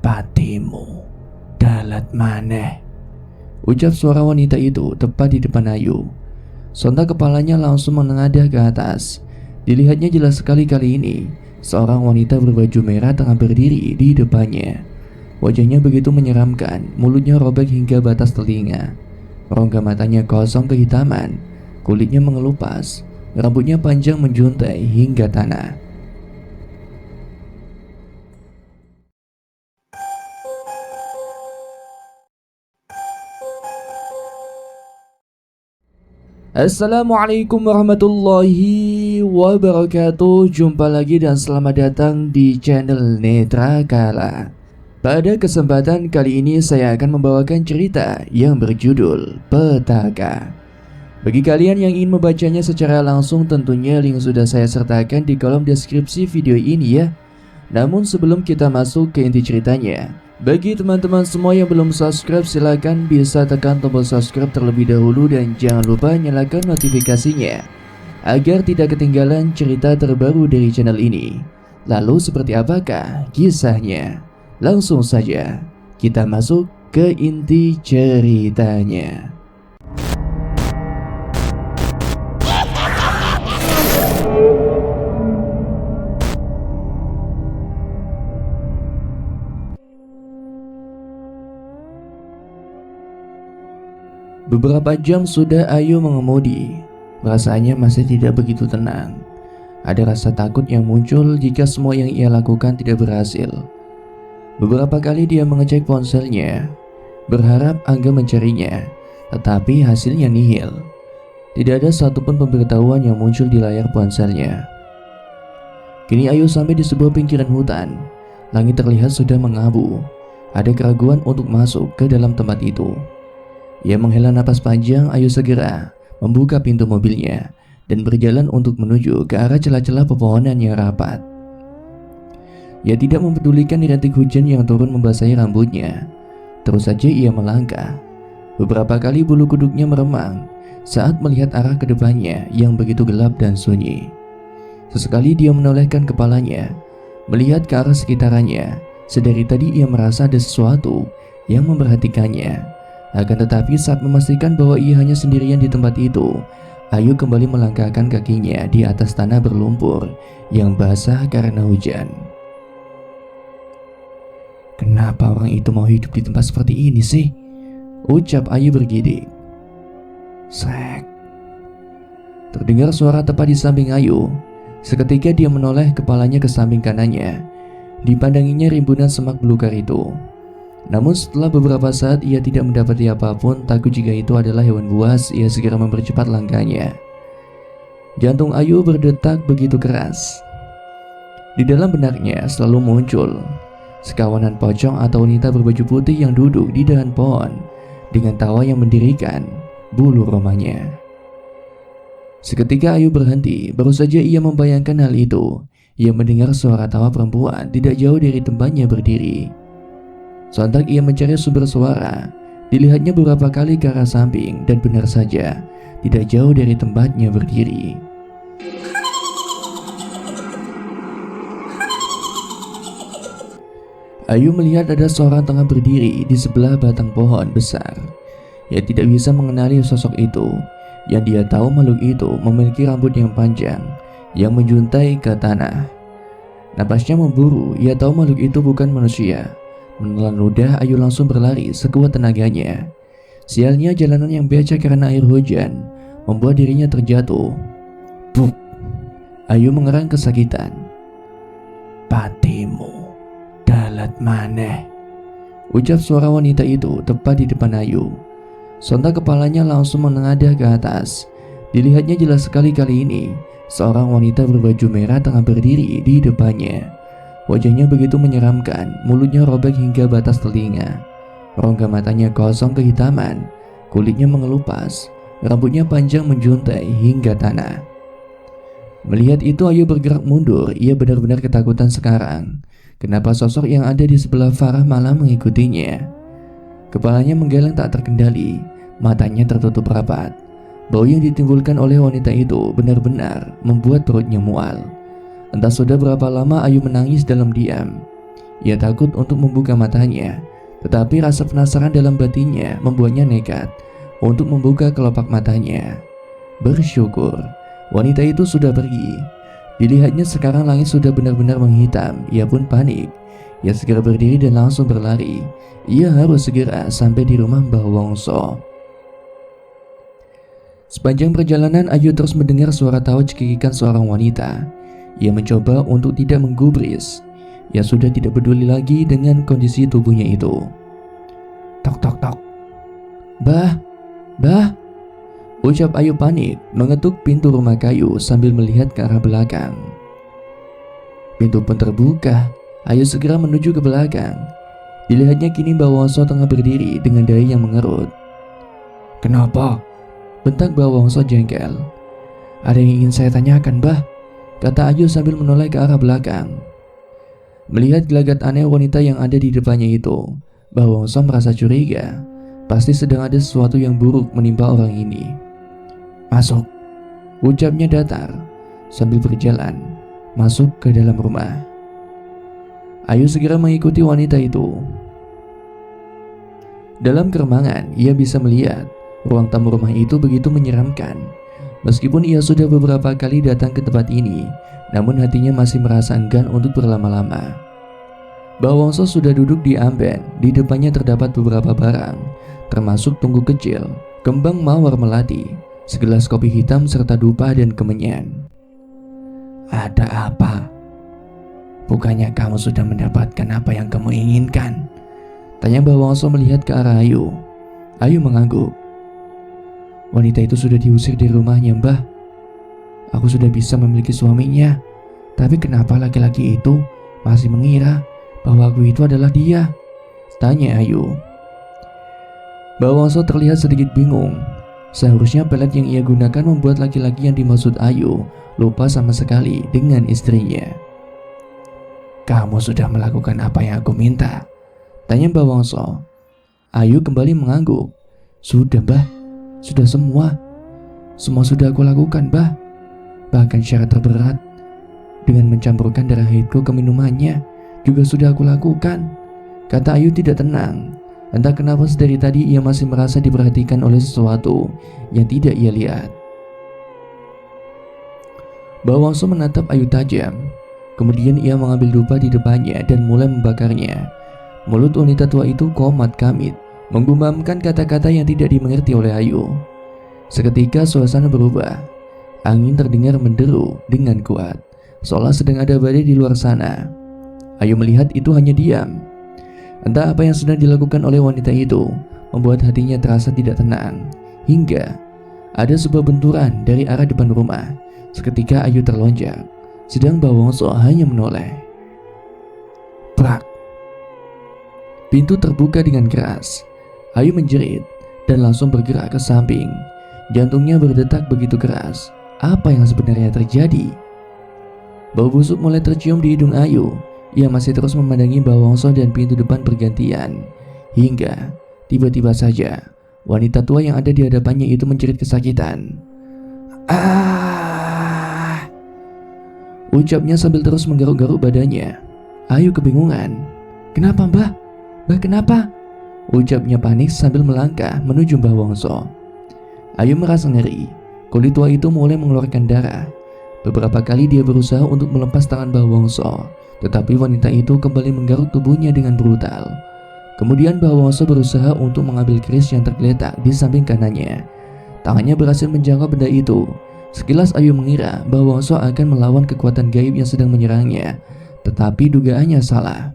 Patimu dalat maneh, ucap suara wanita itu tepat di depan Ayu. Sontak kepalanya langsung menengadah ke atas. Dilihatnya jelas sekali kali ini seorang wanita berbaju merah tengah berdiri di depannya. Wajahnya begitu menyeramkan, mulutnya robek hingga batas telinga. Rongga matanya kosong kehitaman, kulitnya mengelupas, rambutnya panjang menjuntai hingga tanah. Assalamualaikum warahmatullahi wabarakatuh. Jumpa lagi dan selamat datang di channel Netra Kala. Pada kesempatan kali ini saya akan membawakan cerita yang berjudul Petaka. Bagi kalian yang ingin membacanya secara langsung, tentunya link sudah saya sertakan di kolom deskripsi video ini ya. Namun sebelum kita masuk ke inti ceritanya, bagi teman-teman semua yang belum subscribe, silahkan bisa tekan tombol subscribe terlebih dahulu dan jangan lupa nyalakan notifikasinya agar tidak ketinggalan cerita terbaru dari channel ini. Lalu seperti apakah kisahnya? Langsung saja kita masuk ke inti ceritanya. Beberapa jam sudah Ayu mengemudi. Rasanya masih tidak begitu tenang. Ada rasa takut yang muncul jika semua yang ia lakukan tidak berhasil. Beberapa kali dia mengecek ponselnya, berharap Angga mencarinya, tetapi hasilnya nihil. Tidak ada satupun pemberitahuan yang muncul di layar ponselnya. Kini Ayu sampai di sebuah pinggiran hutan. Langit terlihat sudah mengabu. Ada keraguan untuk masuk ke dalam tempat itu. Ia menghela napas panjang. Ayu segera membuka pintu mobilnya dan berjalan untuk menuju ke arah celah-celah pepohonan yang rapat. Ia tidak mempedulikan rintik hujan yang turun membasahi rambutnya. Terus saja ia melangkah. Beberapa kali bulu kuduknya meremang saat melihat arah ke depannya yang begitu gelap dan sunyi. Sesekali dia menolehkan kepalanya, melihat ke arah sekitarannya. Sedari tadi ia merasa ada sesuatu yang memperhatikannya. Akan tetapi saat memastikan bahwa ia hanya sendirian di tempat itu, Ayu kembali melangkahkan kakinya di atas tanah berlumpur yang basah karena hujan. Kenapa orang itu mau hidup di tempat seperti ini sih? Ucap Ayu bergidik. Sek. Terdengar suara tepat di samping Ayu. Seketika dia menoleh kepalanya ke samping kanannya. Dipandanginya rimbunan semak belukar itu. Namun setelah beberapa saat ia tidak mendapati apapun. Takut jika itu adalah hewan buas, ia segera mempercepat langkahnya. Jantung Ayu berdetak begitu keras. Di dalam benaknya selalu muncul sekawanan pocong atau wanita berbaju putih yang duduk di dahan pohon dengan tawa yang mendirikan bulu romanya. Seketika Ayu berhenti. Baru saja ia membayangkan hal itu, ia mendengar suara tawa perempuan tidak jauh dari tempatnya berdiri. Sontak ia mencari sumber suara. Dilihatnya beberapa kali ke arah samping dan benar saja tidak jauh dari tempatnya berdiri. Ayu melihat ada seorang tengah berdiri di sebelah batang pohon besar. Ia tidak bisa mengenali sosok itu. Yang dia tahu makhluk itu memiliki rambut yang panjang yang menjuntai ke tanah. Napasnya memburu. Ia tahu makhluk itu bukan manusia. Menelan ludah, Ayu langsung berlari sekuat tenaganya. Sialnya jalanan yang becek karena air hujan membuat dirinya terjatuh. Buk! Ayu mengerang kesakitan. Patimu dalat maneh, ucap suara wanita itu tepat di depan Ayu. Sontak kepalanya langsung menengadah ke atas. Dilihatnya jelas sekali kali ini seorang wanita berbaju merah tengah berdiri di depannya. Wajahnya begitu menyeramkan, mulutnya robek hingga batas telinga. Rongga matanya kosong kehitaman, kulitnya mengelupas, rambutnya panjang menjuntai hingga tanah. Melihat itu Ayu bergerak mundur. Ia benar-benar ketakutan sekarang. Kenapa sosok yang ada di sebelah Farah malah mengikutinya? Kepalanya menggeleng tak terkendali, matanya tertutup rapat. Bau yang ditimbulkan oleh wanita itu benar-benar membuat perutnya mual. Entah sudah berapa lama Ayu menangis dalam diam. Ia takut untuk membuka matanya, tetapi rasa penasaran dalam batinnya membuatnya nekat untuk membuka kelopak matanya. Bersyukur, wanita itu sudah pergi. Dilihatnya sekarang langit sudah benar-benar menghitam. Ia pun panik. Ia segera berdiri dan langsung berlari. Ia harus segera sampai di rumah Mbah Wongso. Sepanjang perjalanan, Ayu terus mendengar suara tawa cekikikan seorang wanita. Ia mencoba untuk tidak menggubris. Ia sudah tidak peduli lagi dengan kondisi tubuhnya itu. Tok tok tok. Bah, bah. Ucap Ayu panik mengetuk pintu rumah kayu sambil melihat ke arah belakang. Pintu pun terbuka. Ayu segera menuju ke belakang. Dilihatnya kini Mbah Wongso tengah berdiri dengan dahi yang mengerut. Kenapa? Bentak Mbah Wongso jengkel. Ada yang ingin saya tanyakan, Bah, kata Ayu sambil menoleh ke arah belakang. Melihat gelagat aneh wanita yang ada di depannya itu, Mbah Wongso merasa curiga. Pasti sedang ada sesuatu yang buruk menimpa orang ini. Masuk, ucapnya datar sambil berjalan masuk ke dalam rumah. Ayu segera mengikuti wanita itu. Dalam keremangan, ia bisa melihat ruang tamu rumah itu begitu menyeramkan. Meskipun ia sudah beberapa kali datang ke tempat ini, namun hatinya masih merasa enggan untuk berlama-lama. Mbah Wongso sudah duduk di amben. Di depannya terdapat beberapa barang, termasuk tungku kecil, kembang mawar melati, segelas kopi hitam serta dupa dan kemenyan. Ada apa? Bukannya kamu sudah mendapatkan apa yang kamu inginkan? Tanya Mbah Wongso melihat ke arah Ayu. Ayu mengangguk. Wanita itu sudah diusir dari rumahnya, Mbah. Aku sudah bisa memiliki suaminya, tapi kenapa laki-laki itu masih mengira bahwa aku itu adalah dia? Tanya Ayu. Mbah Wongso terlihat sedikit bingung. Seharusnya pelet yang ia gunakan membuat laki-laki yang dimaksud Ayu lupa sama sekali dengan istrinya. Kamu sudah melakukan apa yang aku minta? Tanya Mbah Wongso. Ayu kembali mengangguk. Sudah, Mbah. Sudah semua sudah aku lakukan, Bah. Bahkan syarat terberat dengan mencampurkan darah haidku ke minumannya juga sudah aku lakukan, kata Ayu tidak tenang. Entah kenapa dari tadi ia masih merasa diperhatikan oleh sesuatu yang tidak ia lihat. Mbah Wongso menatap Ayu tajam. Kemudian ia mengambil dupa di depannya dan mulai membakarnya. Mulut wanita tua itu komat kamit, menggumamkan kata-kata yang tidak dimengerti oleh Ayu. Seketika suasana berubah. Angin terdengar menderu dengan kuat, seolah sedang ada badai di luar sana. Ayu melihat itu hanya diam. Entah apa yang sedang dilakukan oleh wanita itu membuat hatinya terasa tidak tenang. Hingga ada sebuah benturan dari arah depan rumah. Seketika Ayu terlonjak, sedang Mbah Wongso hanya menoleh. Prak! Pintu terbuka dengan keras. Ayu menjerit dan langsung bergerak ke samping. Jantungnya berdetak begitu keras. Apa yang sebenarnya terjadi? Bau busuk mulai tercium di hidung Ayu. Ia masih terus memandangi Mbah Wongso dan pintu depan bergantian. Hingga tiba-tiba saja wanita tua yang ada di hadapannya itu menjerit kesakitan. Ah! Ucapnya sambil terus menggaruk-garuk badannya. Ayu kebingungan. Kenapa, Mbah? Mbah, kenapa? Ucapnya panik sambil melangkah menuju Mbah Wongso. Ayu merasa ngeri. Kulit tua itu mulai mengeluarkan darah. Beberapa kali dia berusaha untuk melepas tangan Mbah Wongso, tetapi wanita itu kembali menggaruk tubuhnya dengan brutal. Kemudian Mbah Wongso berusaha untuk mengambil keris yang tergeletak di samping kanannya. Tangannya berhasil menjangkau benda itu. Sekilas Ayu mengira Mbah Wongso akan melawan kekuatan gaib yang sedang menyerangnya, tetapi dugaannya salah.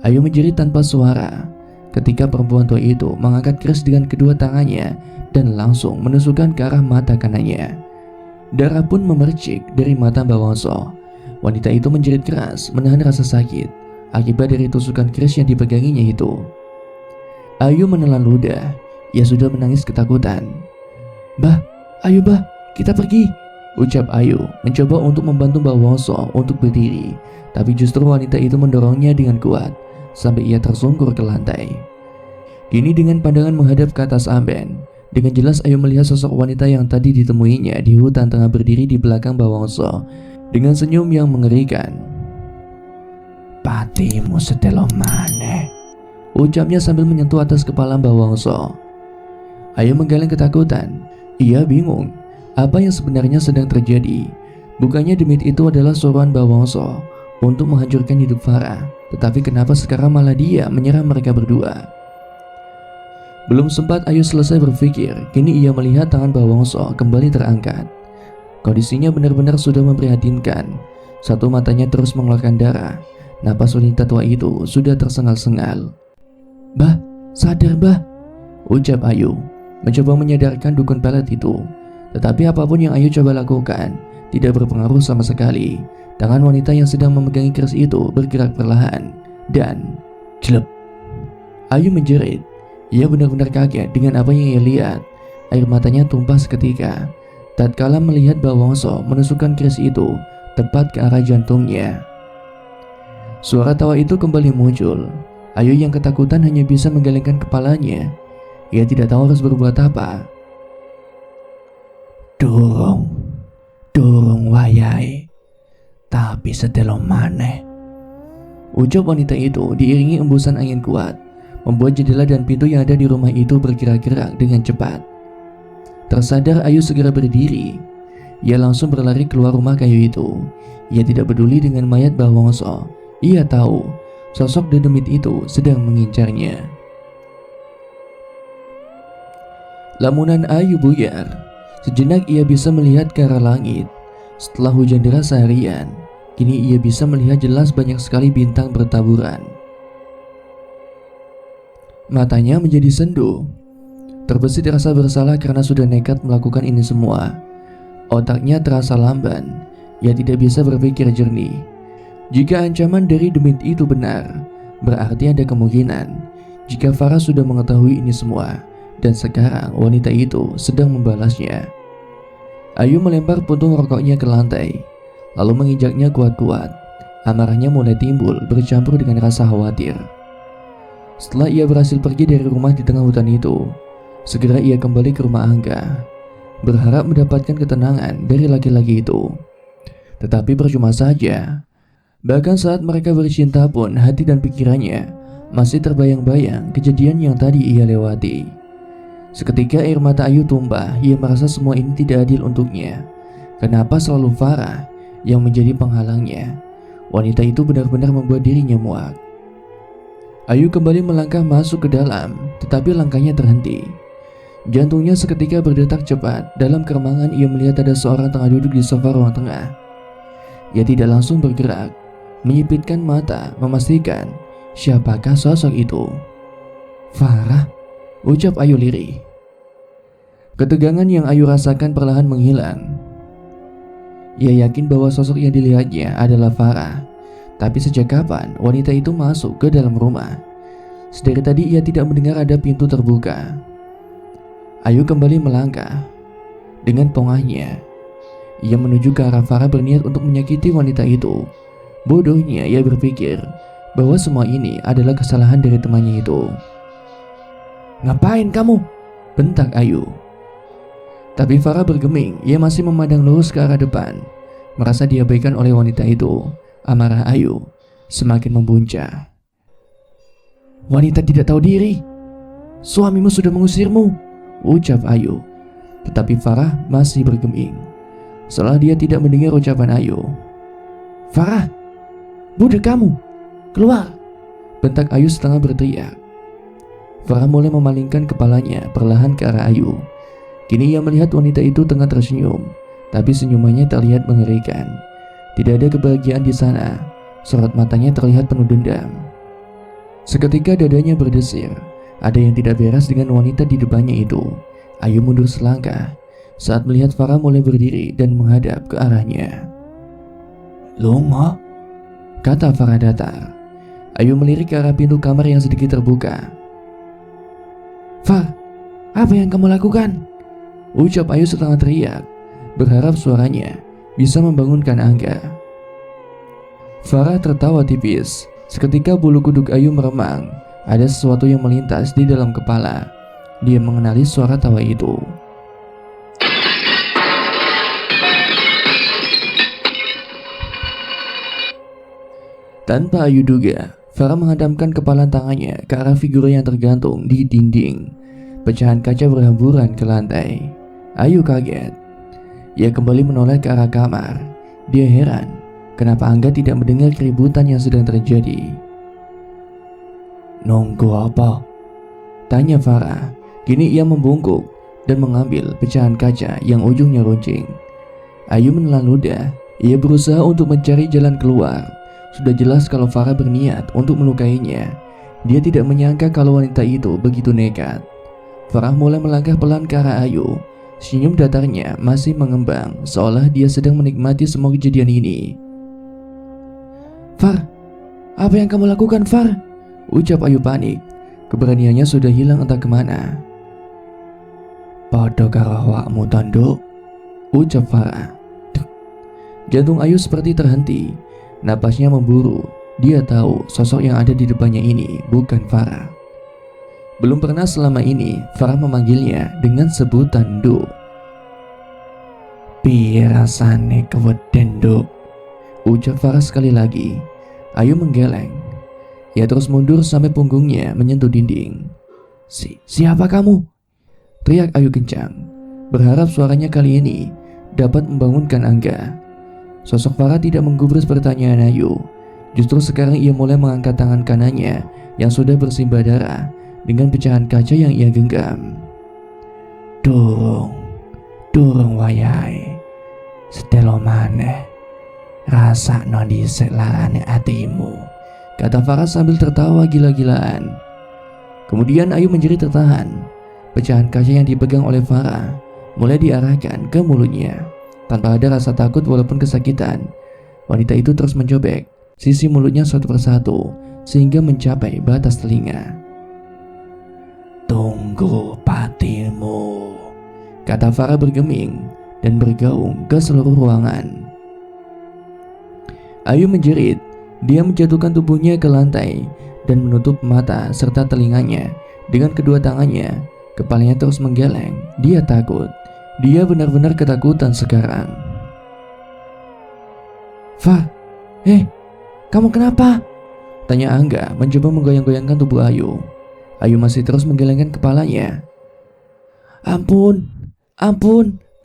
Ayu menjerit tanpa suara ketika perempuan tua itu mengangkat keris dengan kedua tangannya dan langsung menusukkan ke arah mata kanannya. Darah pun memercik dari mata Mbah Wongso. Wanita itu menjerit keras menahan rasa sakit akibat dari tusukan keris yang dipeganginya itu. Ayu menelan ludah. Ia sudah menangis ketakutan. Bah, ayo Bah, kita pergi, ucap Ayu mencoba untuk membantu Mbah Wongso untuk berdiri. Tapi justru wanita itu mendorongnya dengan kuat sampai ia tersungkur ke lantai. Kini dengan pandangan menghadap ke atas amben, dengan jelas Ayu melihat sosok wanita yang tadi ditemuinya di hutan tengah berdiri di belakang Mbah Wongso dengan senyum yang mengerikan. Patimu setelo maneh, ucapnya sambil menyentuh atas kepala Mbah Wongso. Ayu menggeleng ketakutan. Ia bingung apa yang sebenarnya sedang terjadi. Bukannya demit itu adalah suruhan Mbah Wongso untuk menghancurkan hidup Farah, tetapi kenapa sekarang malah dia menyerang mereka berdua? Belum sempat Ayu selesai berpikir, kini ia melihat tangan Mbah Wongso kembali terangkat. Kondisinya benar-benar sudah memprihatinkan. Satu matanya terus mengeluarkan darah. Napas wanita tua itu sudah tersengal-sengal. "Bah, sadar bah," ucap Ayu, mencoba menyadarkan dukun pelet itu. Tetapi apapun yang Ayu coba lakukan tidak berpengaruh sama sekali. Tangan wanita yang sedang memegangi keris itu bergerak perlahan dan jelek. Ayu menjerit. Ia benar-benar kaget dengan apa yang ia lihat. Air matanya tumpah seketika tatkala melihat Mbah Wongso menusukkan keris itu tepat ke arah jantungnya. Suara tawa itu kembali muncul. Ayu yang ketakutan hanya bisa menggelengkan kepalanya. Ia tidak tahu harus berbuat apa. Durung wayai, tapi setelo maneh, ucap wanita itu diiringi embusan angin kuat, membuat jendela dan pintu yang ada di rumah itu bergerak-gerak dengan cepat. Tersadar, Ayu segera berdiri. Ia langsung berlari keluar rumah kayu itu. Ia tidak peduli dengan mayat Mbah Wongso. Ia tahu sosok dedemit itu sedang mengincarnya. Lamunan Ayu buyar. Sejenak ia bisa melihat ke arah langit. Setelah hujan deras seharian, kini ia bisa melihat jelas banyak sekali bintang bertaburan. Matanya menjadi sendu. Terbesit rasa bersalah karena sudah nekat melakukan ini semua. Otaknya terasa lamban. Ia tidak bisa berpikir jernih. Jika ancaman dari demit itu benar, berarti ada kemungkinan jika Farah sudah mengetahui ini semua dan sekarang wanita itu sedang membalasnya. Ayu melempar puntung rokoknya ke lantai, lalu menginjaknya kuat-kuat. Amarahnya mulai timbul bercampur dengan rasa khawatir. Setelah ia berhasil pergi dari rumah di tengah hutan itu, segera ia kembali ke rumah Angga, berharap mendapatkan ketenangan dari laki-laki itu. Tetapi percuma saja. Bahkan saat mereka bercinta pun hati dan pikirannya masih terbayang-bayang kejadian yang tadi ia lewati. Seketika air mata Ayu tumpah. Ia merasa semua ini tidak adil untuknya. Kenapa selalu Farah yang menjadi penghalangnya? Wanita itu benar-benar membuat dirinya muak. Ayu kembali melangkah masuk ke dalam, tetapi langkahnya terhenti. Jantungnya seketika berdetak cepat. Dalam keremangan ia melihat ada seorang tengah duduk di sofa ruang tengah. Ia tidak langsung bergerak, menyipitkan mata memastikan siapakah sosok itu. "Farah," ucap Ayu lirih. Ketegangan yang Ayu rasakan perlahan menghilang. Ia yakin bahwa sosok yang dilihatnya adalah Farah. Tapi sejak kapan wanita itu masuk ke dalam rumah? Sedari tadi ia tidak mendengar ada pintu terbuka. Ayu kembali melangkah. Dengan pongahnya, ia menuju ke arah Farah berniat untuk menyakiti wanita itu. Bodohnya ia berpikir bahwa semua ini adalah kesalahan dari temannya itu. "Ngapain kamu?" bentak Ayu. Tapi Farah bergeming. Ia masih memandang lurus ke arah depan. Merasa diabaikan oleh wanita itu, amarah Ayu semakin membuncah. "Wanita tidak tahu diri, suamimu sudah mengusirmu," ucap Ayu. Tetapi Farah masih bergeming. Setelah dia tidak mendengar ucapan Ayu. "Farah, budak kamu, keluar!" bentak Ayu setengah berteriak. Farah mulai memalingkan kepalanya perlahan ke arah Ayu. Kini ia melihat wanita itu tengah tersenyum, tapi senyumannya terlihat mengerikan. Tidak ada kebahagiaan di sana. Sorot matanya terlihat penuh dendam. Seketika dadanya berdesir. Ada yang tidak beres dengan wanita di depannya itu. Ayu mundur selangkah saat melihat Farah mulai berdiri dan menghadap ke arahnya. "Lungo," kata Farah datar. Ayu melirik ke arah pintu kamar yang sedikit terbuka. "Far, apa yang kamu lakukan?" ucap Ayu setengah teriak, berharap suaranya bisa membangunkan Angga. Farah tertawa tipis. Seketika bulu kuduk Ayu meremang. Ada sesuatu yang melintas di dalam kepala. Dia mengenali suara tawa itu. Tanpa Ayu duga, Farah menghadapkan kepala tangannya ke arah figur yang tergantung di dinding. Pecahan kaca berhamburan ke lantai. Ayu kaget. Ia kembali menoleh ke arah kamar. Dia heran, kenapa Angga tidak mendengar keributan yang sedang terjadi. "Nunggu apa?" tanya Farah. Kini ia membungkuk dan mengambil pecahan kaca yang ujungnya runcing. Ayu menelan ludah. Ia berusaha untuk mencari jalan keluar. Sudah jelas kalau Farah berniat untuk melukainya. Dia tidak menyangka kalau wanita itu begitu nekat. Farah mulai melangkah pelan ke arah Ayu. Senyum datarnya masih mengembang, seolah dia sedang menikmati semua kejadian ini. "Far, apa yang kamu lakukan, Far?" ucap Ayu panik. Keberaniannya sudah hilang entah kemana. "Padha karo awakmu tanduk," ucap Farah. Jantung Ayu seperti terhenti. Napasnya memburu. Dia tahu sosok yang ada di depannya ini bukan Farah. Belum pernah selama ini Farah memanggilnya dengan sebutan Nduk. "Piye rasane keweden, Nduk?" ucap Farah sekali lagi. Ayu menggeleng. Ia terus mundur sampai punggungnya menyentuh dinding. Siapa kamu?" teriak Ayu kencang, berharap suaranya kali ini dapat membangunkan Angga. Sosok Farah tidak menggubris pertanyaan Ayu. Justru sekarang ia mulai mengangkat tangan kanannya yang sudah bersimbah darah dengan pecahan kaca yang ia genggam. Durung wayahe. Sedelo maneh. Rasakno dhisik larane atimu," kata Farah sambil tertawa gila-gilaan. Kemudian Ayu menjerit tertahan. Pecahan kaca yang dipegang oleh Farah mulai diarahkan ke mulutnya. Tanpa ada rasa takut walaupun kesakitan, wanita itu terus mencobek sisi mulutnya satu persatu sehingga mencapai batas telinga. "Tunggu patimu," kata Farah bergeming dan bergaung ke seluruh ruangan. Ayu menjerit. Dia menjatuhkan tubuhnya ke lantai dan menutup mata serta telinganya dengan kedua tangannya. Kepalanya terus menggeleng. Dia takut. Dia benar-benar ketakutan sekarang. "Far, kamu kenapa?" tanya Angga mencoba menggoyang-goyangkan tubuh Ayu. Ayu masih terus menggelengkan kepalanya. Ampun,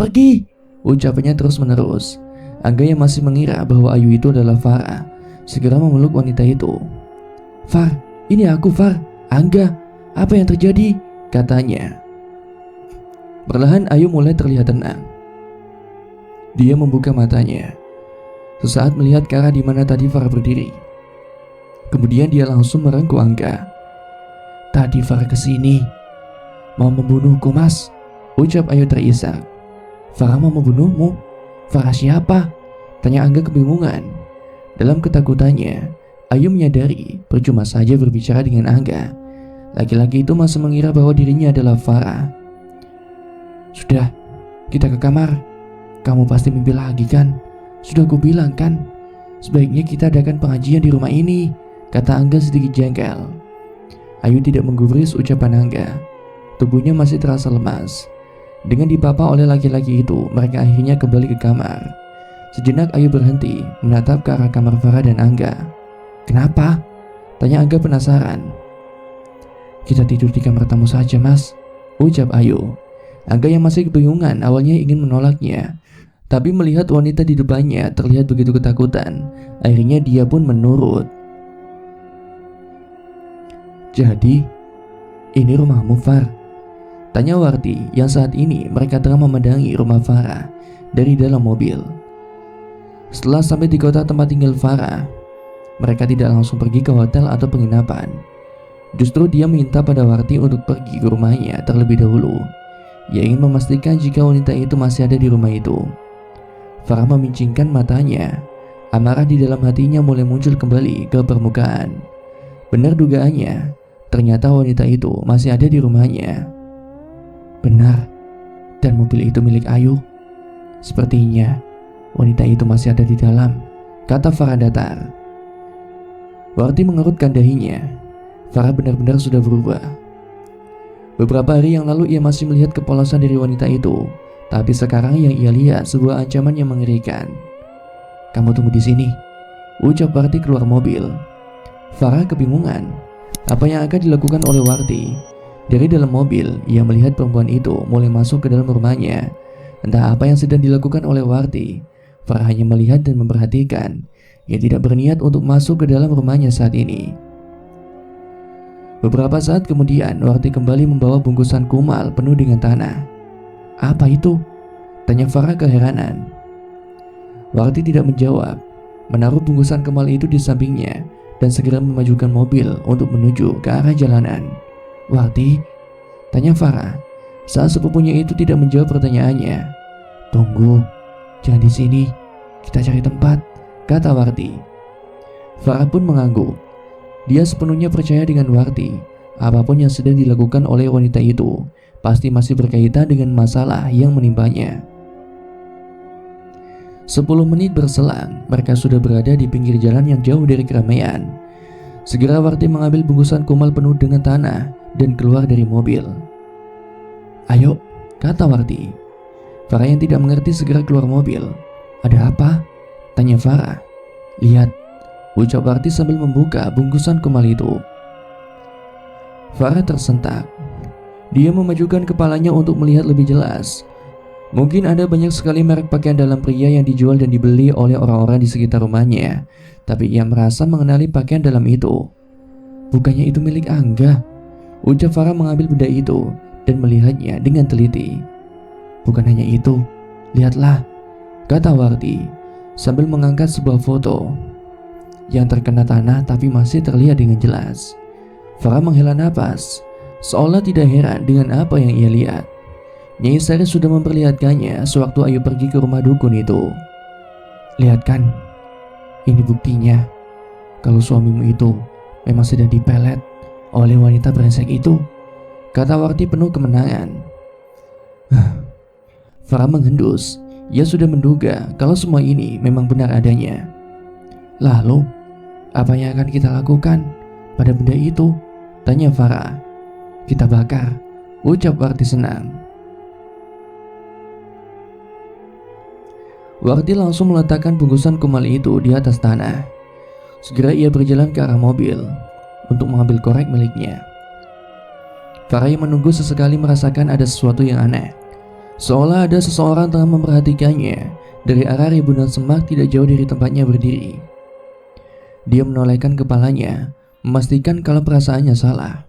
pergi," ucapannya terus menerus. Angga yang masih mengira bahwa Ayu itu adalah Farah segera memeluk wanita itu. "Far, ini aku, Far. Angga, apa yang terjadi?" katanya. Perlahan Ayu mulai terlihat tenang. Dia membuka matanya sesaat melihat ke arah di mana tadi Farah berdiri. Kemudian dia langsung merengkuh Angga. "Tadi Farah kesini mau membunuhku, Mas," ucap Ayu terisak. "Farah mau membunuhmu? Farah siapa?" tanya Angga kebingungan. Dalam ketakutannya, Ayu menyadari percuma saja berbicara dengan Angga. Laki-laki itu masih mengira bahwa dirinya adalah Farah. "Sudah, kita ke kamar. Kamu pasti mimpi lagi kan? Sudah kubilang kan, sebaiknya kita adakan pengajian di rumah ini," kata Angga sedikit jengkel. Ayu tidak menggubris ucapan Angga. Tubuhnya masih terasa lemas. Dengan dipapa oleh laki-laki itu, mereka akhirnya kembali ke kamar. Sejenak Ayu berhenti menatap ke arah kamar Farah dan Angga. "Kenapa?" tanya Angga penasaran. "Kita tidur di kamar tamu saja, Mas," ucap Ayu. Angga yang masih kebingungan awalnya ingin menolaknya, tapi melihat wanita di depannya terlihat begitu ketakutan, akhirnya dia pun menurut. "Jadi, ini rumahmu, Far?" tanya Warti yang saat ini mereka tengah memandangi rumah Farah dari dalam mobil. Setelah sampai di kota tempat tinggal Farah, mereka tidak langsung pergi ke hotel atau penginapan. Justru dia minta pada Warti untuk pergi ke rumahnya terlebih dahulu. Ia ingin memastikan jika wanita itu masih ada di rumah itu. Farah memincingkan matanya. Amarah di dalam hatinya mulai muncul kembali ke permukaan. Benar dugaannya, ternyata wanita itu masih ada di rumahnya. Benar, dan mobil itu milik Ayu. Sepertinya wanita itu masih ada di dalam, kata Farah datar. Warti mengerutkan dahinya. Farah benar-benar sudah berubah. Beberapa hari yang lalu ia masih melihat kepolosan dari wanita itu, tapi sekarang yang ia lihat sebuah ancaman yang mengerikan. "Kamu tunggu di sini. ucap Warti keluar mobil. Farah kebingungan apa yang akan dilakukan oleh Warti. Dari dalam mobil, ia melihat perempuan itu mulai masuk ke dalam rumahnya. Entah apa yang sedang dilakukan oleh Warti. Farah hanya melihat dan memperhatikan. Ia tidak berniat untuk masuk ke dalam rumahnya saat ini. Beberapa saat kemudian, Warti kembali membawa bungkusan kumal penuh dengan tanah. "Apa itu?" tanya Farah keheranan. Warti tidak menjawab, menaruh bungkusan kumal itu di sampingnya dan segera memajukan mobil untuk menuju ke arah jalanan. "Warti?" tanya Farah saat sepupunya itu tidak menjawab pertanyaannya. "Tunggu, jangan di sini, kita cari tempat," kata Warti. Farah pun mengangguk. Dia sepenuhnya percaya dengan Warti. Apapun yang sedang dilakukan oleh wanita itu pasti masih berkaitan dengan masalah yang menimpanya. 10 menit berselang, mereka sudah berada di pinggir jalan yang jauh dari keramaian. Segera Warti mengambil bungkusan kumal penuh dengan tanah dan keluar dari mobil. "Ayo," kata Warti. Farah yang tidak mengerti segera keluar mobil. "Ada apa?" tanya Farah. "Lihat," ucap Warti sambil membuka bungkusan kumal itu. Farah tersentak. Dia memajukan kepalanya untuk melihat lebih jelas. Mungkin ada banyak sekali merek pakaian dalam pria yang dijual dan dibeli oleh orang-orang di sekitar rumahnya, tapi ia merasa mengenali pakaian dalam itu. "Bukannya itu milik Angga?" ucap Farah mengambil benda itu dan melihatnya dengan teliti. "Bukan hanya itu, lihatlah," kata Warti sambil mengangkat sebuah foto yang terkena tanah tapi masih terlihat dengan jelas. Farah menghela napas, seolah tidak heran dengan apa yang ia lihat. Nyai Sari sudah memperlihatkannya sewaktu Ayu pergi ke rumah dukun itu. "Lihat kan, ini buktinya kalau suamimu itu memang sedang dipelet oleh wanita brengsek itu," kata Warti penuh kemenangan. Farah menghendus. Ia sudah menduga kalau semua ini memang benar adanya. "Lalu, apa yang akan kita lakukan pada benda itu?" tanya Farah. "Kita bakar," ucap Warti senang. Warti langsung meletakkan bungkusan kumal itu di atas tanah. Segera ia berjalan ke arah mobil untuk mengambil korek miliknya. Farah yang menunggu sesekali merasakan ada sesuatu yang aneh, seolah ada seseorang tengah memperhatikannya dari arah ribunan semak tidak jauh dari tempatnya berdiri. Dia menolehkan kepalanya, memastikan kalau perasaannya salah.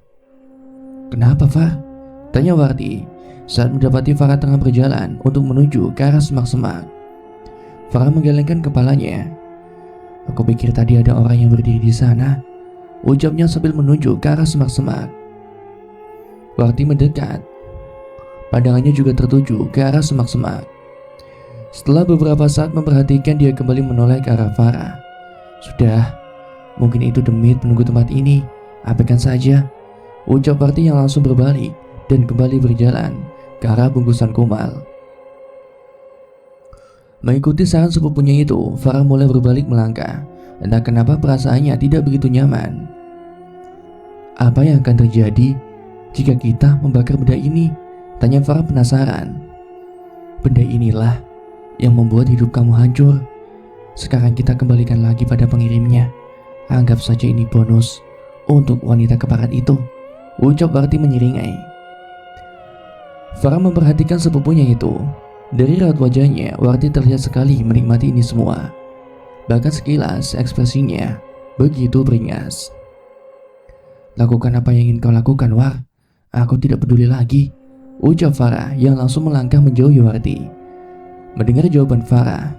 "Kenapa, Far?" tanya Warti saat mendapati Farah tengah berjalan untuk menuju ke arah semak-semak. Farah menggelengkan kepalanya. "Aku pikir tadi ada orang yang berdiri di sana," ucapnya sambil menuju ke arah semak-semak. Warti mendekat. Pandangannya juga tertuju ke arah semak-semak. Setelah beberapa saat memperhatikan, dia kembali menoleh ke arah Farah. "Sudah, mungkin itu demit penunggu tempat ini. Abaikan saja," ucap Warti yang langsung berbalik dan kembali berjalan ke arah bungkusan kumal. Mengikuti saran sepupunya itu, Farah mulai berbalik melangkah. Entah kenapa perasaannya tidak begitu nyaman. "Apa yang akan terjadi jika kita membakar benda ini?" tanya Farah penasaran. "Benda inilah yang membuat hidup kamu hancur. Sekarang kita kembalikan lagi pada pengirimnya. Anggap saja ini bonus untuk wanita keparat itu," ucap Warti menyeringai. Farah memperhatikan sepupunya itu. Dari raut wajahnya, Warti terlihat sekali menikmati ini semua. Bahkan sekilas ekspresinya begitu beringas. "Lakukan apa yang ingin kau lakukan, War. Aku tidak peduli lagi," ucap Farah yang langsung melangkah menjauhi Warti. Mendengar jawaban Farah,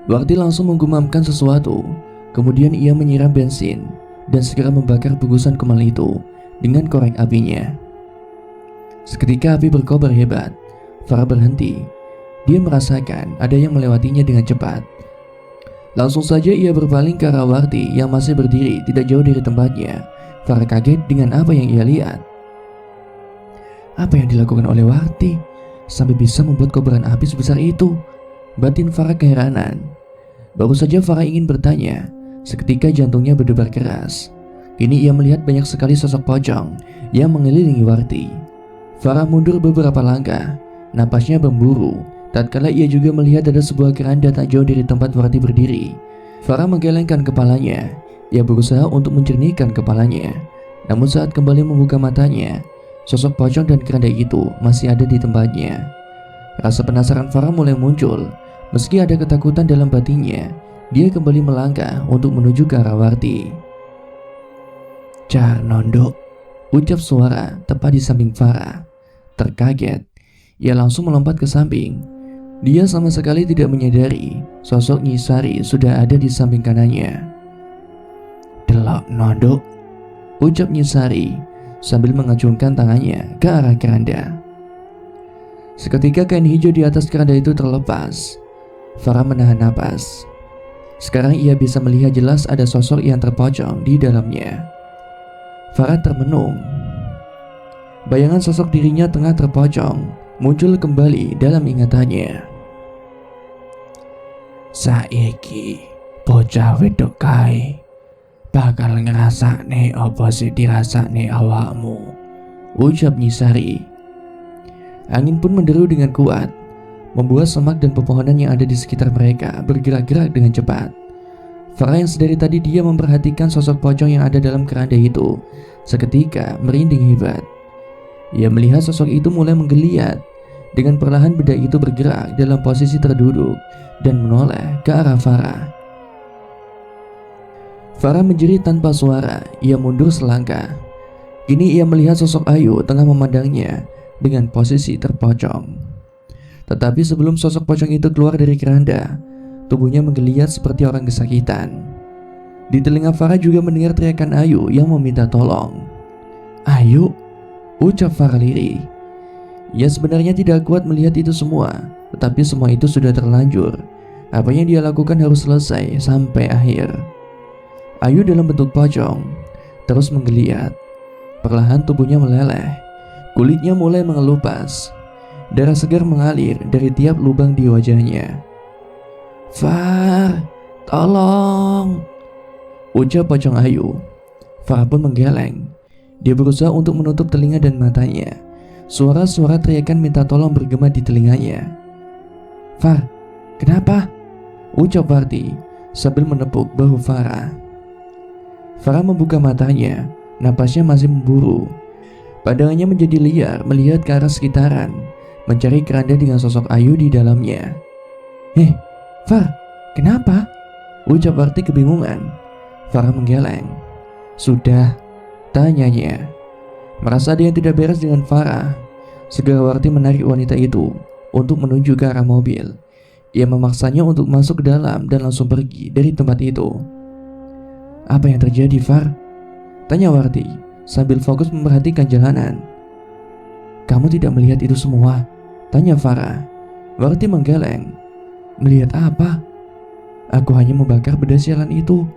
Warti langsung menggumamkan sesuatu. Kemudian ia menyiram bensin dan segera membakar bungkusan kumal itu dengan korek apinya. Seketika api berkobar hebat. Farah berhenti. Dia merasakan ada yang melewatinya dengan cepat. Langsung saja ia berpaling ke arah Warti yang masih berdiri tidak jauh dari tempatnya. Farah kaget dengan apa yang ia lihat. Apa yang dilakukan oleh Warti sampai bisa membuat kobaran api sebesar itu? Batin Farah keheranan. Baru saja Farah ingin bertanya, seketika jantungnya berdebar keras. Kini ia melihat banyak sekali sosok pocong yang mengelilingi Warti. Farah mundur beberapa langkah, napasnya memburu. Tatkala ia juga melihat ada sebuah keranda tak jauh dari tempat Warti berdiri. Farah menggelengkan kepalanya. Ia berusaha untuk menjernihkan kepalanya. Namun saat kembali membuka matanya, sosok pocong dan keranda itu masih ada di tempatnya. Rasa penasaran Farah mulai muncul. Meski ada ketakutan dalam batinnya, dia kembali melangkah untuk menuju ke arah Warti. "Jar Nondok," ucap suara tepat di samping Farah. Terkaget, ia langsung melompat ke samping. Dia sama sekali tidak menyadari sosok Nyi Sari sudah ada di samping kanannya. "Delok Nondok," ucap Nyi Sari sambil mengacungkan tangannya ke arah keranda. Seketika kain hijau di atas keranda itu terlepas. Farah menahan napas. Sekarang ia bisa melihat jelas ada sosok yang terpocong di dalamnya. Farah termenung. Bayangan sosok dirinya tengah terpocong muncul kembali dalam ingatannya. "Saiki bocah wedok kae bakal ngrasakne apa sih dirasakne awakmu," ucap Nyi Sari. Angin pun menderu dengan kuat, membuat semak dan pepohonan yang ada di sekitar mereka bergerak-gerak dengan cepat. Farah yang sedari tadi dia memperhatikan sosok pocong yang ada dalam keranda itu, seketika merinding hebat. Ia melihat sosok itu mulai menggeliat. Dengan perlahan benda itu bergerak dalam posisi terduduk dan menoleh ke arah Farah. Farah menjerit tanpa suara. Ia mundur selangkah. Kini ia melihat sosok Ayu tengah memandangnya dengan posisi terpocong. Tetapi sebelum sosok pocong itu keluar dari keranda, tubuhnya menggeliat seperti orang kesakitan. Di telinga Farah juga mendengar teriakan Ayu yang meminta tolong. "Ayu," ucap Farah lirih. Ia sebenarnya tidak kuat melihat itu semua, tetapi semua itu sudah terlanjur. Apa yang dia lakukan harus selesai sampai akhir. Ayu dalam bentuk pocong terus menggeliat. Perlahan tubuhnya meleleh. Kulitnya mulai mengelupas. Darah segar mengalir dari tiap lubang di wajahnya. "Far, tolong!" ucap pocong Ayu. Farah pun menggeleng. Dia berusaha untuk menutup telinga dan matanya. Suara-suara teriakan minta tolong bergema di telinganya. "Far, kenapa?" ucap Warti sambil menepuk bahu Farah. Farah membuka matanya, napasnya masih memburu. Pandangannya menjadi liar melihat ke arah sekitaran, mencari keranda dengan sosok Ayu di dalamnya. Far, kenapa?" ucap Warti kebingungan. Farah menggeleng. "Sudah," tanyanya. Merasa ada yang tidak beres dengan Farah, segera Warti menarik wanita itu untuk menuju ke arah mobil. Ia memaksanya untuk masuk ke dalam dan langsung pergi dari tempat itu. "Apa yang terjadi, Far?" tanya Warti sambil fokus memperhatikan jalanan. "Kamu tidak melihat itu semua?" tanya Farah. Warti menggeleng. "Melihat apa?" "Aku hanya membakar benda sialan itu.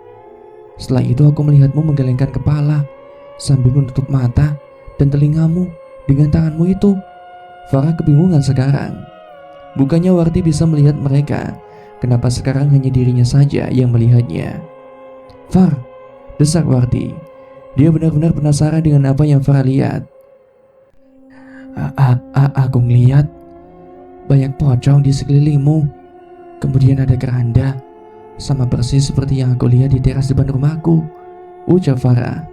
Setelah itu aku melihatmu menggelengkan kepala sambil menutup mata dan telingamu dengan tanganmu itu." Farah kebingungan sekarang. Bukannya Warti bisa melihat mereka, kenapa sekarang hanya dirinya saja yang melihatnya? "Far," desak Warti. Dia benar-benar penasaran dengan apa yang Farah lihat. Aku ngeliat banyak pocong di sekelilingmu. Kemudian ada keranda, sama persis seperti yang aku lihat di teras depan rumahku," ucap Farah.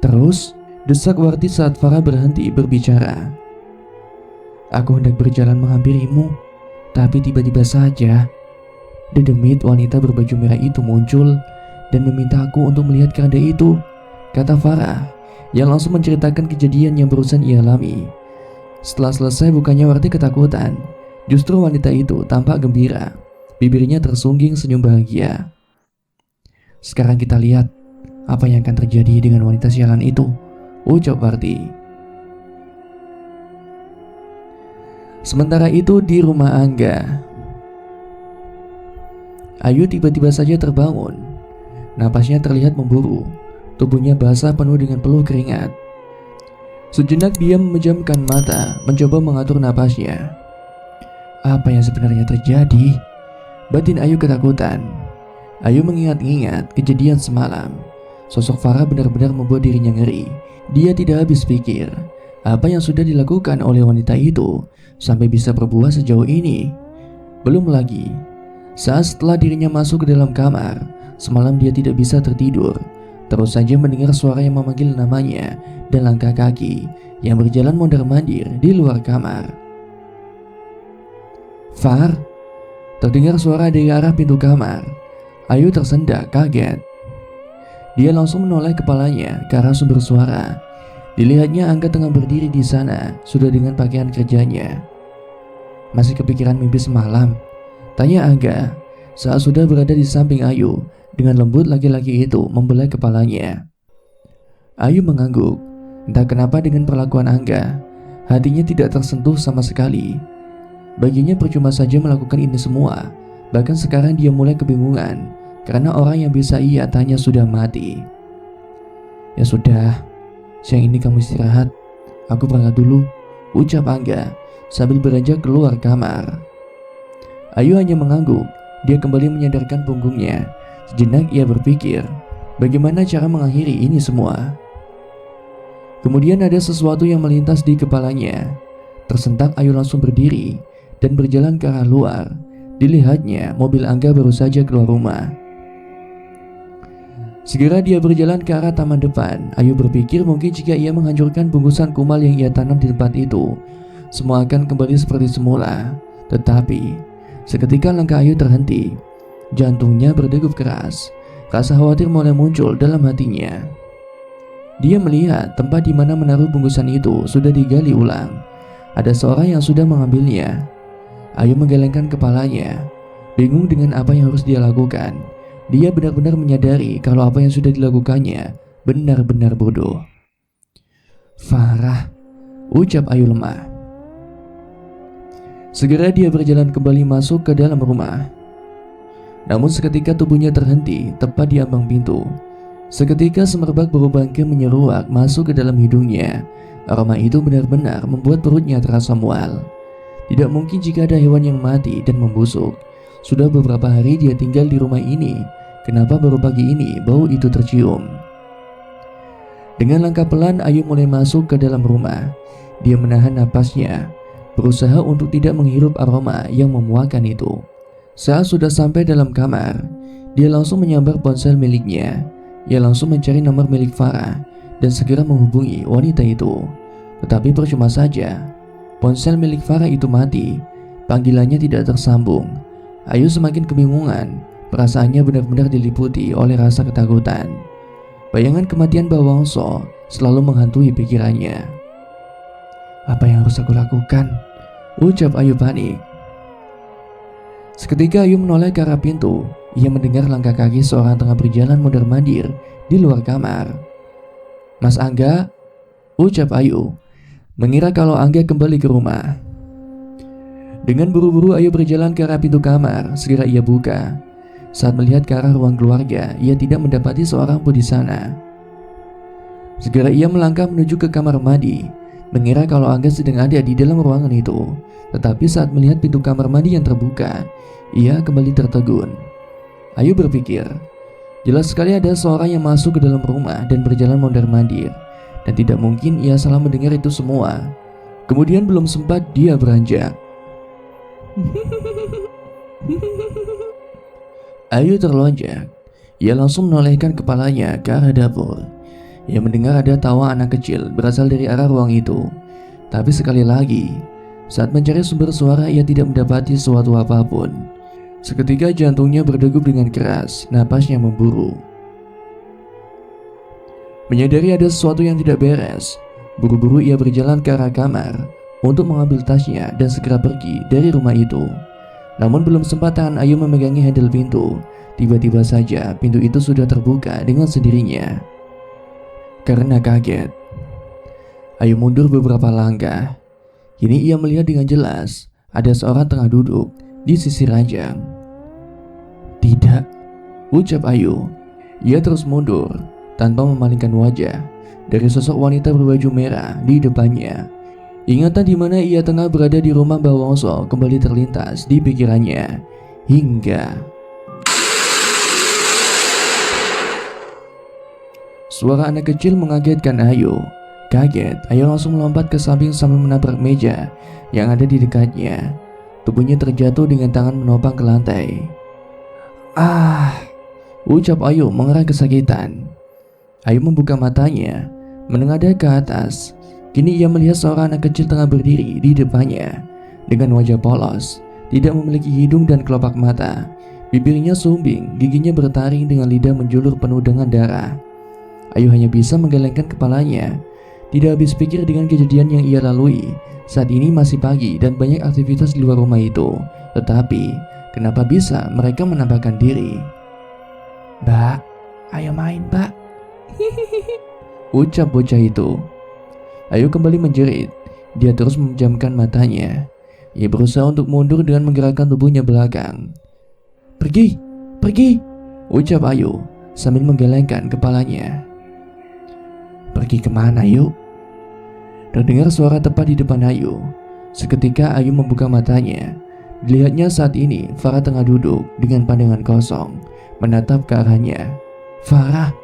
"Terus?" desak Warti saat Farah berhenti berbicara. "Aku hendak berjalan menghampirimu, tapi tiba-tiba saja dedemit wanita berbaju merah itu muncul dan meminta aku untuk melihat keranda itu," kata Farah, yang langsung menceritakan kejadian yang barusan ia alami. Setelah selesai, bukannya Warti ketakutan, justru wanita itu tampak gembira. Bibirnya tersungging senyum bahagia. "Sekarang kita lihat apa yang akan terjadi dengan wanita sialan itu," ucap Warti. Sementara itu di rumah Angga, Ayu tiba-tiba saja terbangun. Napasnya terlihat memburu. Tubuhnya basah penuh dengan peluh keringat. Sejenak dia memejamkan mata, mencoba mengatur napasnya. Apa yang sebenarnya terjadi? Batin Ayu ketakutan. Ayu mengingat-ingat kejadian semalam. Sosok Farah benar-benar membuat dirinya ngeri. Dia tidak habis pikir apa yang sudah dilakukan oleh wanita itu sampai bisa berbuah sejauh ini. Belum lagi Saat setelah dirinya masuk ke dalam kamar, semalam dia tidak bisa tertidur. Terus saja mendengar suara yang memanggil namanya dan langkah kaki yang berjalan mondar-mandir di luar kamar. "Far!" Terdengar suara dari arah pintu kamar. Ayu tersendak kaget. Dia langsung menoleh kepalanya ke arah sumber suara. Dilihatnya Angga tengah berdiri di sana, sudah dengan pakaian kerjanya. "Masih kepikiran mimpi semalam?" tanya Angga saat sudah berada di samping Ayu. Dengan lembut laki-laki itu membelai kepalanya. Ayu mengangguk. Entah kenapa dengan perlakuan Angga, hatinya tidak tersentuh sama sekali. Baginya percuma saja melakukan ini semua. Bahkan sekarang dia mulai kebingungan karena orang yang bisa ia tanya sudah mati. "Ya sudah, siang ini kamu istirahat. Aku berangkat dulu," ucap Angga sambil beranjak keluar kamar. Ayu hanya mengangguk. Dia kembali menyadarkan punggungnya. Sejenak ia berpikir, bagaimana cara mengakhiri ini semua. Kemudian ada sesuatu yang melintas di kepalanya. Tersentak, Ayu langsung berdiri dan berjalan ke arah luar. Dilihatnya mobil Angga baru saja keluar rumah. Segera dia berjalan ke arah taman depan. Ayu berpikir mungkin jika ia menghancurkan bungkusan kumal yang ia tanam di tempat itu, semua akan kembali seperti semula. Tetapi seketika langkah Ayu terhenti. Jantungnya berdegup keras. Rasa khawatir mulai muncul dalam hatinya. Dia melihat tempat di mana menaruh bungkusan itu sudah digali ulang. Ada seorang yang sudah mengambilnya. Ayu menggelengkan kepalanya, bingung dengan apa yang harus dia lakukan. Dia benar-benar menyadari kalau apa yang sudah dilakukannya benar-benar bodoh. "Farah," ucap Ayu lemah. Segera dia berjalan kembali masuk ke dalam rumah. Namun seketika tubuhnya terhenti tepat di ambang pintu. Seketika semerbak bau bangkai menyeruak masuk ke dalam hidungnya. Aroma itu benar-benar membuat perutnya terasa mual. Tidak mungkin jika ada hewan yang mati dan membusuk. Sudah beberapa hari dia tinggal di rumah ini. Kenapa baru pagi ini bau itu tercium? Dengan langkah pelan Ayu mulai masuk ke dalam rumah. Dia menahan napasnya, berusaha untuk tidak menghirup aroma yang memuakkan itu. Saat sudah sampai dalam kamar, dia langsung menyambar ponsel miliknya. Ia langsung mencari nomor milik Farah dan segera menghubungi wanita itu. Tetapi percuma saja, ponsel milik Farah itu mati. Panggilannya tidak tersambung. Ayu semakin kebingungan. Perasaannya benar-benar diliputi oleh rasa ketakutan. Bayangan kematian Bawangso selalu menghantui pikirannya. "Apa yang harus aku lakukan?" ucap Ayu panik. Seketika Ayu menoleh ke arah pintu. Ia mendengar langkah kaki seorang tengah berjalan mondar-mandir di luar kamar. "Mas Angga," ucap Ayu, mengira kalau Angga kembali ke rumah. Dengan buru-buru Ayu berjalan ke arah pintu kamar. Segera ia buka. Saat melihat ke arah ruang keluarga, ia tidak mendapati seorang pun di sana. Segera ia melangkah menuju ke kamar mandi, mengira kalau Angga sedang ada di dalam ruangan itu. Tetapi saat melihat pintu kamar mandi yang terbuka, ia kembali tertegun. Ayu berpikir, jelas sekali ada seorang yang masuk ke dalam rumah dan berjalan mondar-mandir, dan tidak mungkin ia salah mendengar itu semua. Kemudian belum sempat dia beranjak. Ayu terlonjak. Ia langsung menolehkan kepalanya ke arah dapur. Ia mendengar ada tawa anak kecil berasal dari arah ruang itu. Tapi sekali lagi, saat mencari sumber suara ia tidak mendapati sesuatu apapun. Seketika jantungnya berdegup dengan keras, napasnya memburu. Menyadari ada sesuatu yang tidak beres, buru-buru ia berjalan ke arah kamar untuk mengambil tasnya dan segera pergi dari rumah itu. Namun belum sempat tangan Ayu memegangi handle pintu, tiba-tiba saja pintu itu sudah terbuka dengan sendirinya. Karena kaget, Ayu mundur beberapa langkah. Kini ia melihat dengan jelas ada seorang tengah duduk di sisi ranjang. "Tidak," ucap Ayu. Ia terus mundur tanpa memalingkan wajah dari sosok wanita berbaju merah di depannya. Ingatan di mana ia tengah berada di rumah Bawangso kembali terlintas di pikirannya hingga suara anak kecil mengagetkan Ayu. Kaget, Ayu langsung melompat ke samping sambil menabrak meja yang ada di dekatnya. Tubuhnya terjatuh dengan tangan menopang ke lantai. Ah, ucap Ayu mengerang kesakitan. Ayu membuka matanya, menengadah ke atas. Kini ia melihat seorang anak kecil tengah berdiri di depannya dengan wajah polos, tidak memiliki hidung dan kelopak mata. Bibirnya sumbing, giginya bertaring dengan lidah menjulur penuh dengan darah. Ayu hanya bisa menggelengkan kepalanya. Tidak habis pikir dengan kejadian yang ia lalui. Saat ini masih pagi dan banyak aktivitas di luar rumah itu. Tetapi, kenapa bisa mereka menampakkan diri? "Mbak, ayo main, Mbak," ucap bocah itu. Ayu kembali menjerit. Dia terus memejamkan matanya. Ia berusaha untuk mundur dengan menggerakkan tubuhnya belakang. Pergi, pergi," ucap Ayu sambil menggelengkan kepalanya. "Pergi kemana, Ayu?" Terdengar suara tepat di depan Ayu. Seketika Ayu membuka matanya. Dilihatnya saat ini Farah tengah duduk dengan pandangan kosong, menatap ke arahnya. "Farah,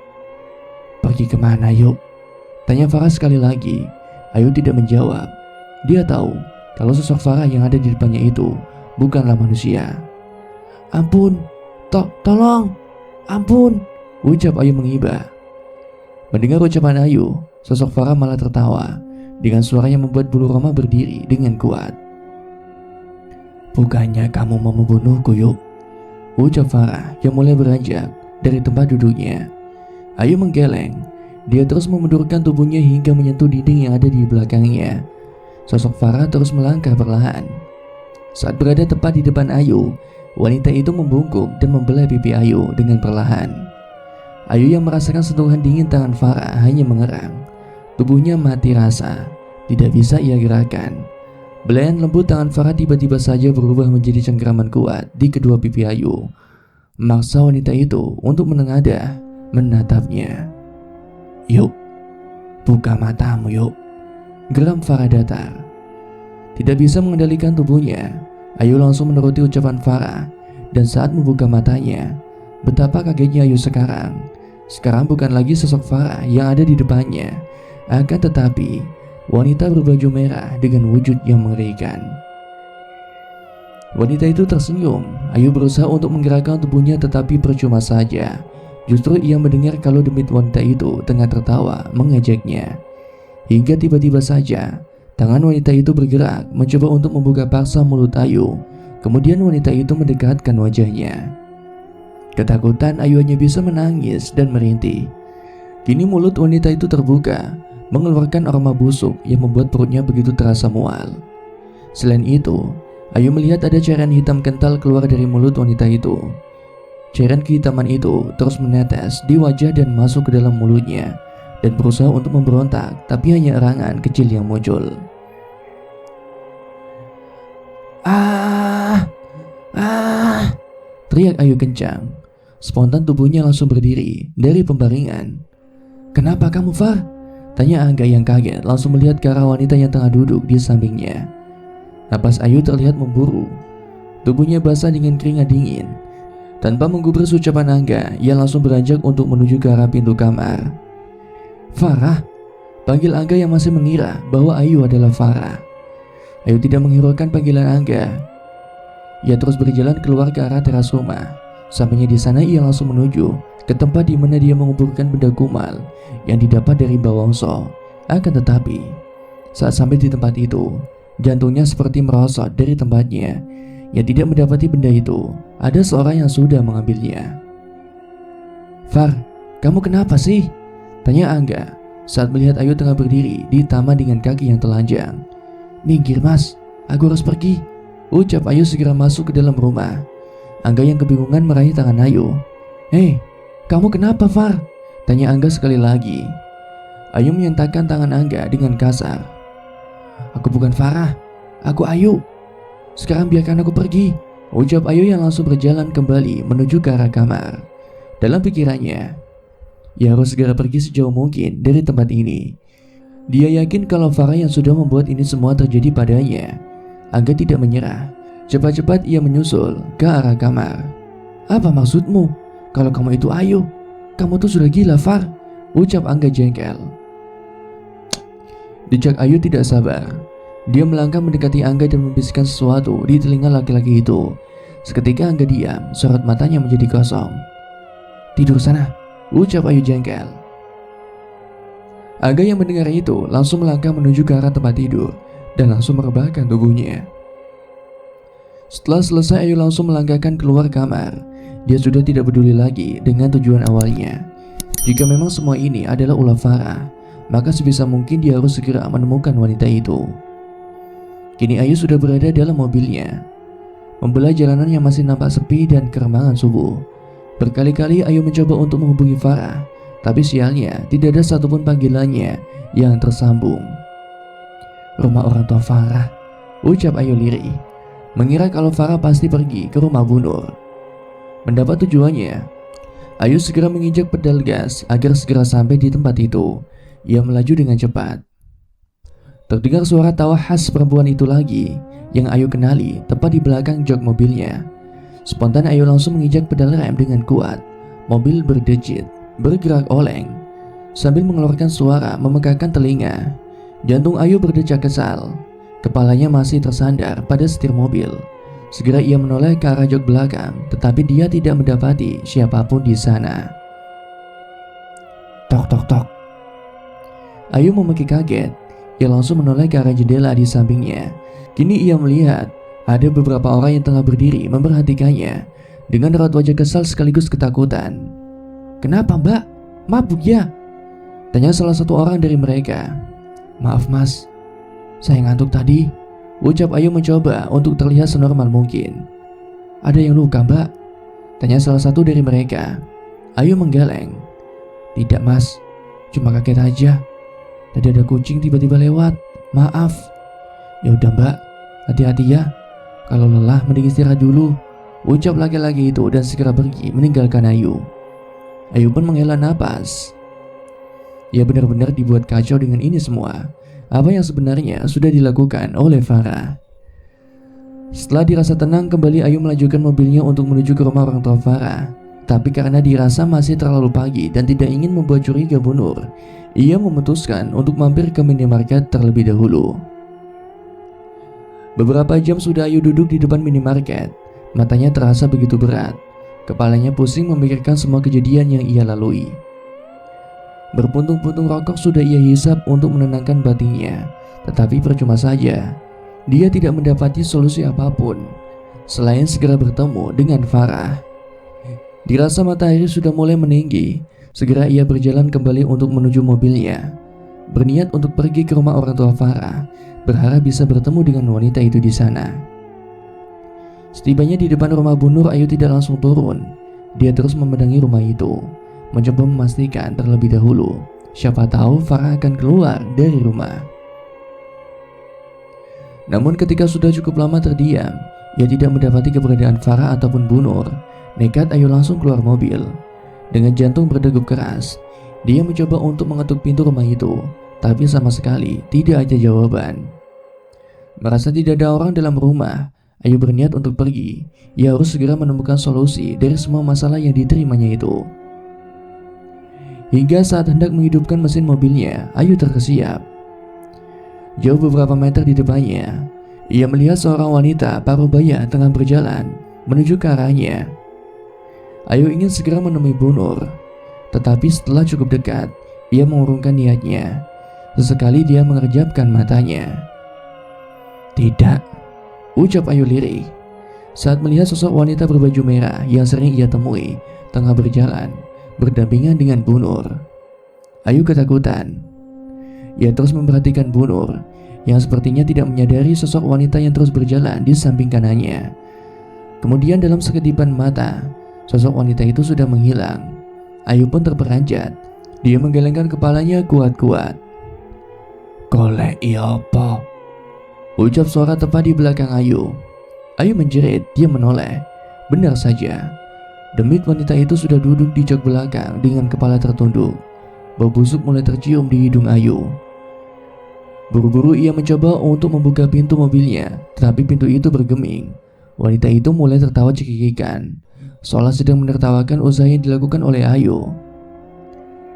pergi kemana, Ayu?" tanya Farah sekali lagi. Ayu tidak menjawab. Dia tahu kalau sosok Farah yang ada di depannya itu bukanlah manusia. "Ampun, tolong, ampun," ucap Ayu mengibah. Mendengar ucapan Ayu, sosok Farah malah tertawa dengan suara yang membuat bulu roma berdiri dengan kuat. "Bukannya kamu mau membunuhku, Yuk?" ucap Farah yang mulai beranjak dari tempat duduknya. Ayu menggeleng. Dia terus memundurkan tubuhnya hingga menyentuh dinding yang ada di belakangnya. Sosok Farah terus melangkah perlahan. Saat berada tepat di depan Ayu, wanita itu membungkuk dan membelah pipi Ayu dengan perlahan. Ayu yang merasakan sentuhan dingin tangan Farah hanya mengerang. Tubuhnya mati rasa, tidak bisa ia gerakkan. Belayan lembut tangan Farah tiba-tiba saja berubah menjadi cengkeraman kuat di kedua pipi Ayu, memaksa wanita itu untuk menengadah menatapnya. "Yuk, buka matamu, Yuk," geram Farah datar. Tidak bisa mengendalikan tubuhnya, Ayu langsung menuruti ucapan Farah. Dan saat membuka matanya, betapa kagetnya Ayu sekarang. Sekarang bukan lagi sosok Farah yang ada di depannya, akan tetapi wanita berbaju merah dengan wujud yang mengerikan. Wanita itu tersenyum. Ayu berusaha untuk menggerakkan tubuhnya tetapi percuma saja. Justru ia mendengar kalau demit wanita itu tengah tertawa mengejaknya. Hingga tiba-tiba saja tangan wanita itu bergerak mencoba untuk membuka paksa mulut Ayu. Kemudian wanita itu mendekatkan wajahnya. Ketakutan, Ayu hanya bisa menangis dan merintih. Kini mulut wanita itu terbuka, mengeluarkan aroma busuk yang membuat perutnya begitu terasa mual. Selain itu, Ayu melihat ada cairan hitam kental keluar dari mulut wanita itu. Cairan kehitaman itu terus menetes di wajah dan masuk ke dalam mulutnya dan berusaha untuk memberontak, tapi hanya erangan kecil yang muncul. "Ah! Ah!" teriak Ayu kencang. Spontan tubuhnya langsung berdiri dari pembaringan. "Kenapa kamu, Far?" tanya Angga yang kaget langsung melihat ke arah wanita yang tengah duduk di sampingnya. Napas Ayu terlihat memburu. Tubuhnya basah dengan keringat dingin. Tanpa menggubris ucapan Angga, ia langsung beranjak untuk menuju ke arah pintu kamar. "Farah," panggil Angga yang masih mengira bahwa Ayu adalah Farah. Ayu tidak menghiraukan panggilan Angga. Ia terus berjalan keluar ke arah teras rumah. Sampainya di sana ia langsung menuju ke tempat di mana dia mengumpulkan benda kumal yang didapat dari Bawongso. Akan tetapi, saat sampai di tempat itu, jantungnya seperti merosot dari tempatnya. Ia tidak mendapati benda itu. Ada seorang yang sudah mengambilnya. "Far, kamu kenapa sih?" tanya Angga saat melihat Ayu tengah berdiri di taman dengan kaki yang telanjang. "Minggir, Mas, aku harus pergi," ucap Ayu segera masuk ke dalam rumah. Angga yang kebingungan meraih tangan Ayu. "Hei, kamu kenapa, Far?" tanya Angga sekali lagi. Ayu menyentakkan tangan Angga dengan kasar. "Aku bukan Farah, aku Ayu. Sekarang biarkan aku pergi," ucap Ayu yang langsung berjalan kembali menuju ke arah kamar. Dalam pikirannya, ia harus segera pergi sejauh mungkin dari tempat ini. Dia yakin kalau Farah yang sudah membuat ini semua terjadi padanya. Angga tidak menyerah. Cepat-cepat ia menyusul ke arah kamar. "Apa maksudmu? Kalau kamu itu Ayu, kamu tuh sudah gila, Far," ucap Angga jengkel. Dijak Ayu tidak sabar. Dia melangkah mendekati Angga dan membisikkan sesuatu di telinga laki-laki itu. Seketika Angga diam, sorot matanya menjadi kosong. "Tidur sana," ucap Ayu jengkel. Angga yang mendengar itu langsung melangkah menuju ke arah tempat tidur dan langsung merebahkan tubuhnya. Setelah selesai, Ayu langsung melangkahkan keluar kamar. Dia sudah tidak peduli lagi dengan tujuan awalnya. Jika memang semua ini adalah ulah Farah, maka sebisa mungkin dia harus segera menemukan wanita itu. Kini Ayu sudah berada dalam mobilnya, membelah jalanan yang masih nampak sepi dan keremangan subuh. Berkali-kali Ayu mencoba untuk menghubungi Farah, tapi sialnya tidak ada satupun panggilannya yang tersambung. "Rumah orang tua Farah," ucap Ayu lirih, mengira kalau Farah pasti pergi ke rumah Bu Nur. Mendapat tujuannya, Ayu segera menginjak pedal gas agar segera sampai di tempat itu. Ia melaju dengan cepat. Terdengar suara tawa khas perempuan itu lagi yang Ayu kenali tepat di belakang jok mobilnya. Spontan Ayu langsung menginjak pedal rem dengan kuat. Mobil berdejit, bergerak oleng, sambil mengeluarkan suara memegahkan telinga. Jantung Ayu berdetak kesal. Kepalanya masih tersandar pada setir mobil. Segera ia menoleh ke arah jok belakang, tetapi dia tidak mendapati siapapun di sana. Tok tok tok. Ayu memaki kaget. Ia langsung menoleh ke arah jendela di sampingnya. Kini ia melihat ada beberapa orang yang tengah berdiri memperhatikannya dengan raut wajah kesal sekaligus ketakutan. "Kenapa, Mbak? Mabuk ya?" tanya salah satu orang dari mereka. "Maaf Mas, saya ngantuk tadi," ucap Ayu mencoba untuk terlihat senormal mungkin. "Ada yang luka, Mbak?" tanya salah satu dari mereka. Ayu menggeleng. "Tidak Mas, cuma kaget aja. Tadi ada kucing tiba-tiba lewat. Maaf." "Ya udah Mbak, hati-hati ya. Kalau lelah mending istirahat dulu," ucap laki-laki itu dan segera pergi meninggalkan Ayu. Ayu pun menghela napas. Ia benar-benar dibuat kacau dengan ini semua. Apa yang sebenarnya sudah dilakukan oleh Farah. Setelah dirasa tenang, kembali Ayu melajukan mobilnya untuk menuju ke rumah orang tua Farah. Tapi karena dirasa masih terlalu pagi dan tidak ingin membuat curiga Bu Nur, ia memutuskan untuk mampir ke minimarket terlebih dahulu. Beberapa jam sudah Ayu duduk di depan minimarket. Matanya terasa begitu berat. Kepalanya pusing memikirkan semua kejadian yang ia lalui. Berpuntung-puntung rokok sudah ia hisap untuk menenangkan batinnya, tetapi percuma saja. Dia tidak mendapati solusi apapun selain segera bertemu dengan Farah. Dirasa matahari sudah mulai meninggi, segera ia berjalan kembali untuk menuju mobilnya, berniat untuk pergi ke rumah orang tua Farah, berharap bisa bertemu dengan wanita itu di sana. Setibanya di depan rumah Bu Nur, Ayu tidak langsung turun. Dia terus memandangi rumah itu, mencoba memastikan terlebih dahulu siapa tahu Farah akan keluar dari rumah. Namun ketika sudah cukup lama terdiam, ia tidak mendapati keberadaan Farah ataupun Bu Nur. Nekat Ayu langsung keluar mobil. Dengan jantung berdegup keras, dia mencoba untuk mengetuk pintu rumah itu, tapi sama sekali tidak ada jawaban. Merasa tidak ada orang dalam rumah, Ayu berniat untuk pergi. Ia harus segera menemukan solusi dari semua masalah yang diterimanya itu. Hingga saat hendak menghidupkan mesin mobilnya, Ayu terkesiap. Jauh beberapa meter di depannya, ia melihat seorang wanita parubaya tengah berjalan menuju ke arahnya. Ayu ingin segera menemui Bu Nur, tetapi setelah cukup dekat, ia mengurungkan niatnya. Sesekali dia mengerjapkan matanya. "Tidak," ucap Ayu lirih saat melihat sosok wanita berbaju merah yang sering ia temui tengah berjalan berdampingan dengan Bu Nur. Ayu ketakutan. Ia terus memperhatikan Bu Nur yang sepertinya tidak menyadari sosok wanita yang terus berjalan di samping kanannya. Kemudian dalam sekedipan mata, sosok wanita itu sudah menghilang. Ayu pun terperanjat. Dia menggelengkan kepalanya kuat-kuat. "Golek iya apa?" ucap suara tepat di belakang Ayu. Ayu menjerit, dia menoleh. Benar saja, demit wanita itu sudah duduk di jok belakang dengan kepala tertunduk. Bau busuk mulai tercium di hidung Ayu. Buru-buru ia mencoba untuk membuka pintu mobilnya, tetapi pintu itu bergeming. Wanita itu mulai tertawa cekikikan, seolah sedang menertawakan usaha yang dilakukan oleh Ayu.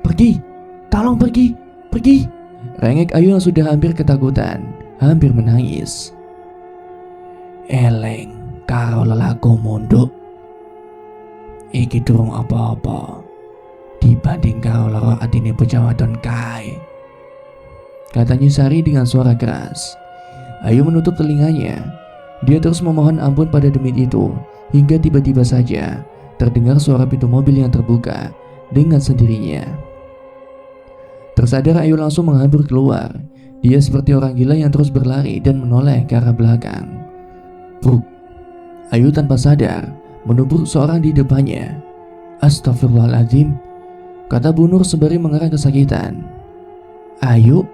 "Pergi, tolong pergi, pergi!" rengek Ayu yang sudah hampir ketakutan, hampir menangis. "Eleng," Karo lelaku mondok iki durung apa-apa dibanding karo lara atine bocah wadon kae, katanya Sari dengan suara keras. Ayu menutup telinganya. Dia terus memohon ampun pada demit itu hingga tiba-tiba saja terdengar suara pintu mobil yang terbuka dengan sendirinya. Tersadar, Ayu langsung menghambur keluar. Dia seperti orang gila yang terus berlari dan menoleh ke arah belakang. Bruk! Ayu tanpa sadar menubuk seorang di depannya. Astagfirullahaladzim, kata Bu Nur sembari mengerang kesakitan. Ayu?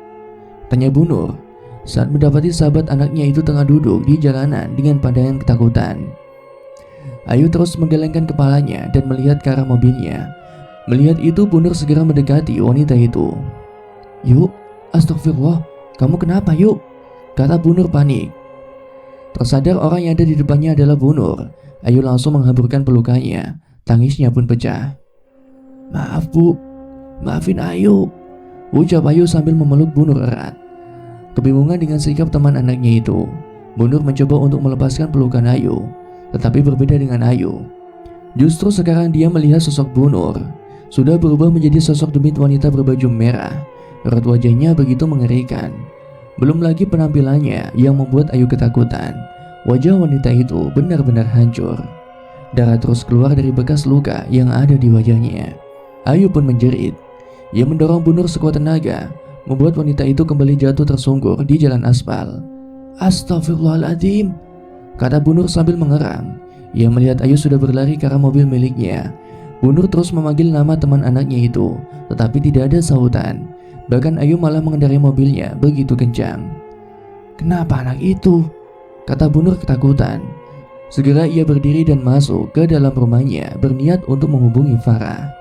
Tanya Bu Nur saat mendapati sahabat anaknya itu tengah duduk di jalanan dengan pandangan ketakutan. Ayu terus menggelengkan kepalanya dan melihat ke arah mobilnya. Melihat itu, Bu Nur segera mendekati wanita itu. Yuk, astagfirullah, kamu kenapa yuk? Kata Bu Nur panik. Tersadar orang yang ada di depannya adalah Bu Nur, Ayu langsung menghamburkan pelukannya. Tangisnya pun pecah. Maaf Bu, maafin Ayu, ucap Ayu sambil memeluk Bu Nur erat. Kebingungan dengan sikap teman anaknya itu, Bu Nur mencoba untuk melepaskan pelukan Ayu, tetapi berbeda dengan Ayu. Justru sekarang dia melihat sosok Bu Nur sudah berubah menjadi sosok demit wanita berbaju merah. Raut wajahnya begitu mengerikan. Belum lagi penampilannya yang membuat Ayu ketakutan. Wajah wanita itu benar-benar hancur. Darah terus keluar dari bekas luka yang ada di wajahnya. Ayu pun menjerit. Ia mendorong Bu Nur sekuat tenaga, membuat wanita itu kembali jatuh tersungkur di jalan aspal. Astagfirullahaladzim, kata Bu Nur sambil mengerang. Ia melihat Ayu sudah berlari ke arah mobil miliknya. Bu Nur terus memanggil nama teman anaknya itu, tetapi tidak ada sautan. Bahkan Ayu malah mengendarai mobilnya begitu kencang. Kenapa anak itu? Kata Bu Nur ketakutan. Segera ia berdiri dan masuk ke dalam rumahnya berniat untuk menghubungi Farah.